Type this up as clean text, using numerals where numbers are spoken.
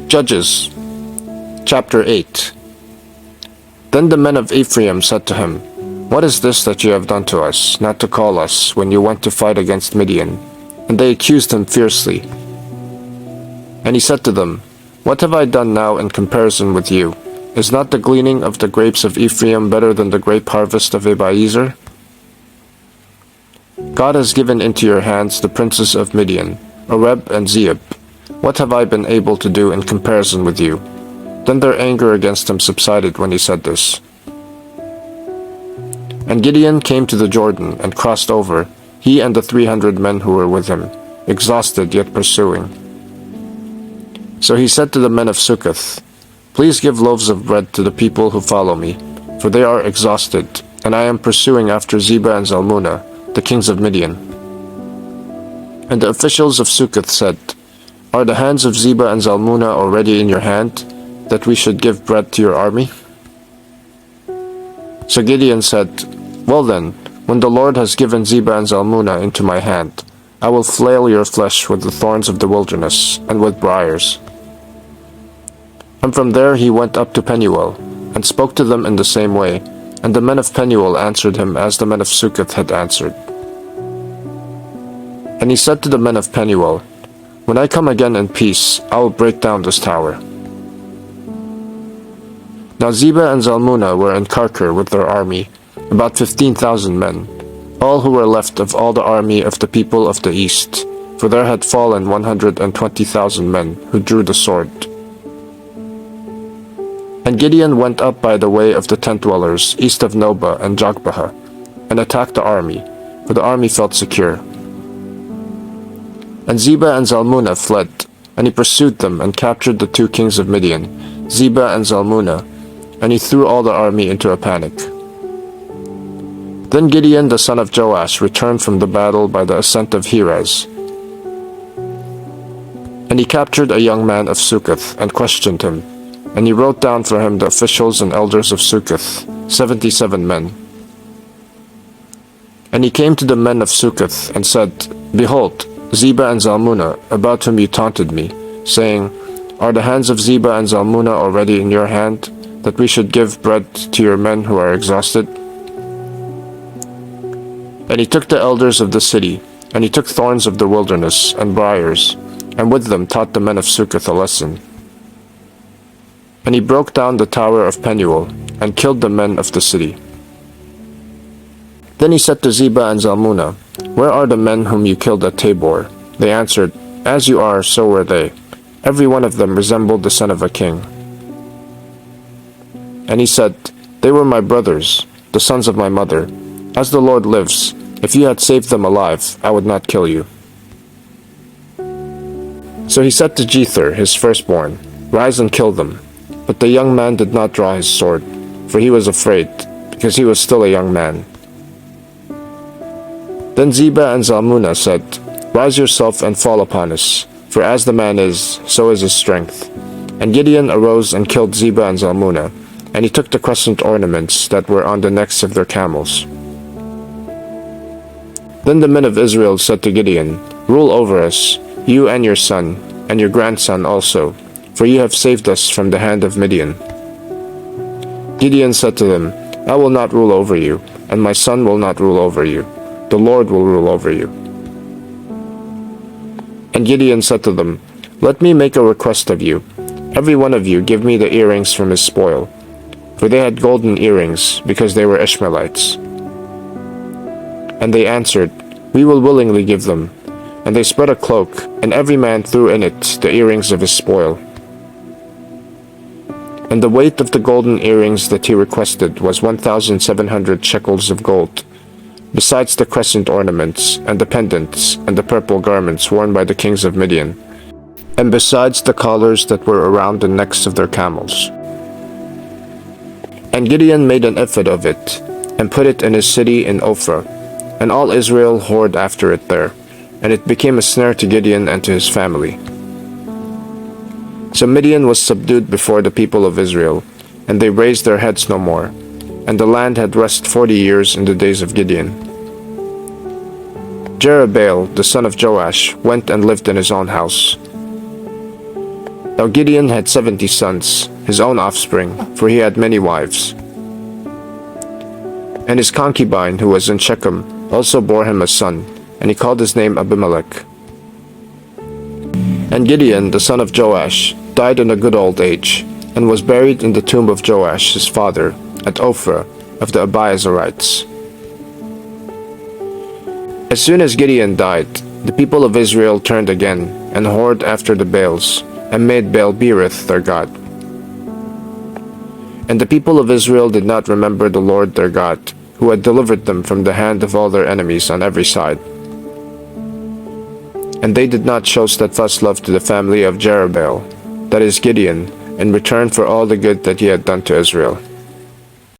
Judges chapter 8. Then the men of Ephraim said to him, "What is this that you have done to us, not to call us when you went to fight against Midian?" And they accused him fiercely. And he said to them, "What have I done now in comparison with you? Is not the gleaning of the grapes of Ephraim better than the grape harvest of Abiezer? God has given into your hands the princes of Midian, Oreb and Zeeb. What have I been able to do in comparison with you?" Then their anger against him subsided when he said this. And Gideon came to the Jordan and crossed over, he and the 300 men who were with him, exhausted yet pursuing. So he said to the men of Succoth, "Please give loaves of bread to the people who follow me, for they are exhausted, and I am pursuing after Zebah and Zalmunna, the kings of Midian." And the officials of Succoth said, "Are the hands of Zebah and Zalmunna already in your hand, that we should give bread to your army?" So Gideon said, "Well then, when the Lord has given Zebah and Zalmunna into my hand, I will flail your flesh with the thorns of the wilderness, and with briars." And from there he went up to Penuel, and spoke to them in the same way, and the men of Penuel answered him as the men of Succoth had answered. And he said to the men of Penuel, "When I come again in peace, I will break down this tower." Now Zebah and Zalmunna were in Karkor with their army, about 15,000 men, all who were left of all the army of the people of the east, for there had fallen 120,000 men who drew the sword. And Gideon went up by the way of the tent dwellers east of Nobah and Jogbehah, and attacked the army, for the army felt secure. And Zebah and Zalmunna fled, and he pursued them and captured the 2 kings of Midian, Zebah and Zalmunna, and he threw all the army into a panic. Then Gideon the son of Joash returned from the battle by the ascent of Heres. And he captured a young man of Succoth and questioned him, and he wrote down for him the officials and elders of Succoth, 77 men. And he came to the men of Succoth and said, "Behold, Zebah and Zalmunna, about whom you taunted me, saying, Are the hands of Zebah and Zalmunna already in your hand, that we should give bread to your men who are exhausted?" And he took the elders of the city, and he took thorns of the wilderness and briars, and with them taught the men of Succoth a lesson. And he broke down the tower of Penuel, and killed the men of the city. Then he said to Zebah and Zalmunna, "Where are the men whom you killed at Tabor?" They answered, "As you are, so were they. Every one of them resembled the son of a king." And he said, "They were my brothers, the sons of my mother. As the Lord lives, if you had saved them alive, I would not kill you." So he said to Jether, his firstborn, "Rise and kill them." But the young man did not draw his sword, for he was afraid, because he was still a young man. Then Zebah and Zalmunna said, "Rise yourself and fall upon us, for as the man is, so is his strength." And Gideon arose and killed Zebah and Zalmunna, and he took the crescent ornaments that were on the necks of their camels. Then the men of Israel said to Gideon, "Rule over us, you and your son, and your grandson also, for you have saved us from the hand of Midian." Gideon said to them, "I will not rule over you, and my son will not rule over you. The Lord will rule over you." And Gideon said to them, "Let me make a request of you. Every one of you give me the earrings from his spoil." For they had golden earrings, because they were Ishmaelites. And they answered, "We will willingly give them." And they spread a cloak, and every man threw in it the earrings of his spoil. And the weight of the golden earrings that he requested was 1,700 shekels of gold, besides the crescent ornaments, and the pendants, and the purple garments worn by the kings of Midian, and besides the collars that were around the necks of their camels. And Gideon made an ephod of it, and put it in his city in Ophrah, and all Israel whored after it there, and it became a snare to Gideon and to his family. So Midian was subdued before the people of Israel, and they raised their heads no more, and the land had rest 40 years in the days of Gideon. Jerubbaal, the son of Joash, went and lived in his own house. Now Gideon had 70 sons, his own offspring, for he had many wives. And his concubine, who was in Shechem, also bore him a son, and he called his name Abimelech. And Gideon, the son of Joash, died in a good old age, and was buried in the tomb of Joash his father, at Ophrah of the Abiezrites. As soon as Gideon died, the people of Israel turned again, and whored after the Baals, and made Baal-berith their god. And the people of Israel did not remember the Lord their God, who had delivered them from the hand of all their enemies on every side. And they did not show steadfast love to the family of Jerubbaal, that is Gideon, in return for all the good that he had done to Israel.